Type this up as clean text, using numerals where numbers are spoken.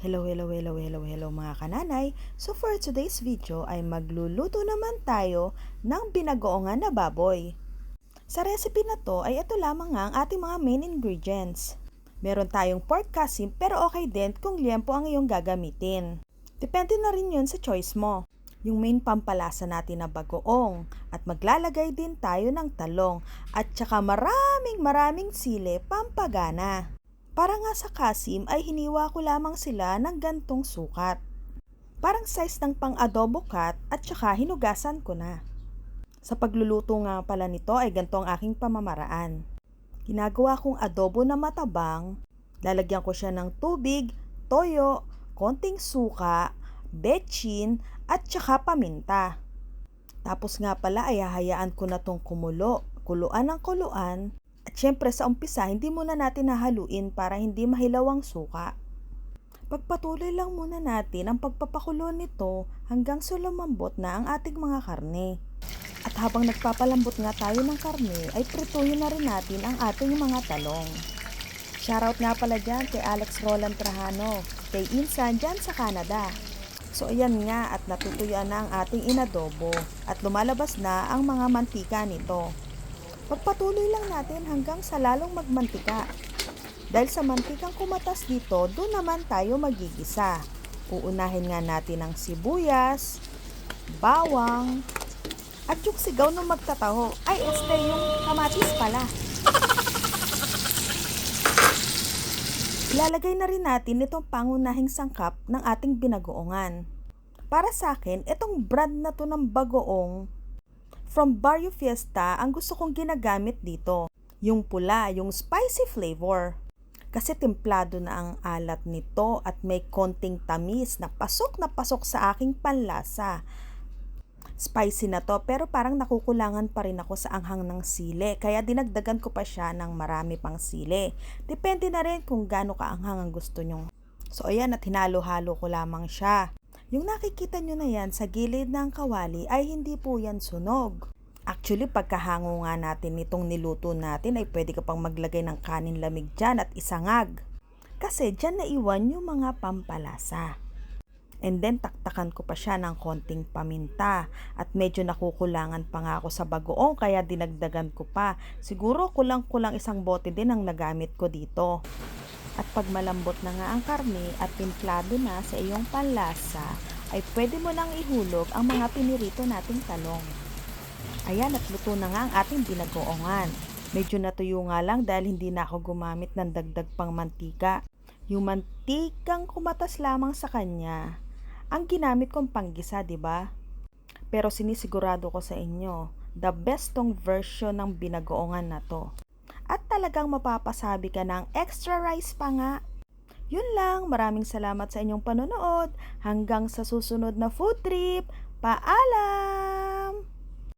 Hello mga kananay. So for today's video ay magluluto naman tayo ng binagoongan na baboy. Sa recipe na to ay ito lamang ang ating mga main ingredients. Meron tayong pork kasim pero okay din kung liempo ang iyong gagamitin. Depende na rin yun sa choice mo. Yung main pampalasa natin na bagoong at maglalagay din tayo ng talong at saka maraming sili pampagana. Para nga sa kasim ay hiniwa ko lamang sila ng gantong sukat. Parang size ng pang-adobo cut at saka hinugasan ko na. Sa pagluluto nga pala nito ay ganito ang aking pamamaraan. Ginagawa kong adobo na matabang, lalagyan ko siya ng tubig, toyo, konting suka, betchin at saka paminta. Tapos nga pala ay hahayaan ko na tong kuluan ng kuluan. At syempre sa umpisa, hindi muna natin hahaluin para hindi mahilaw ang suka. Pagpatuloy lang muna natin ang pagpapakulo nito hanggang sa lumambot na ang ating mga karne. At habang nagpapalambot nga tayo ng karne, ay prituhin na rin natin ang ating mga talong. Shoutout nga pala dyan kay Alex Roland Trajano, kay Insan dyan sa Canada. So ayan nga at natutuyuan na ang ating inadobo at lumalabas na ang mga mantika nito. Pagpatuloy lang natin hanggang sa lalong magmantika. Dahil sa mantikang kumatas dito, doon naman tayo magigisa. Uunahin nga natin ang sibuyas, bawang, at yung sigaw nung magtataho. Ay, yung kamatis pala. Ilalagay na rin natin itong pangunahing sangkap ng ating binagoongan. Para sa akin, itong brand na to ng bagoong from Barrio Fiesta ang gusto kong ginagamit dito. Yung pula, yung spicy flavor. Kasi templado na ang alat nito at may konting tamis na pasok sa aking panlasa. Spicy na to pero parang nakukulangan pa rin ako sa anghang ng sili. Kaya dinagdagan ko pa siya ng marami pang sili. Depende na rin kung gaano kaanghang ang gusto nyo. So ayan at hinalo-halo ko lamang siya. Yung nakikita nyo na yan sa gilid ng kawali ay hindi po yan sunog. Actually, pagkahango nga natin nitong niluto natin ay pwede ka pang maglagay ng kanin lamig dyan at isangag. Kasi dyan naiwan yung mga pampalasa. And then, taktakan ko pa siya ng konting paminta. At medyo nakukulangan pa nga ako sa bagoong kaya dinagdagan ko pa. Siguro kulang-kulang isang bote din ang nagamit ko dito. At pag malambot na nga ang karne at timplado na sa iyong panlasa, ay pwede mo nang ihulog ang mga pinirito nating talong. Ayan at luto na nga ang ating binagoongan. Medyo natuyo nga lang dahil hindi na ako gumamit ng dagdag pang mantika. Yung mantikang kumatas lamang sa kanya, ang ginamit kong panggisa, diba? Pero sinisigurado ko sa inyo, the best tong version ng binagoongan na to. At talagang mapapasabi ka ng extra rice pa nga. Yun lang, maraming salamat sa inyong panonood. Hanggang sa susunod na food trip. Paalam!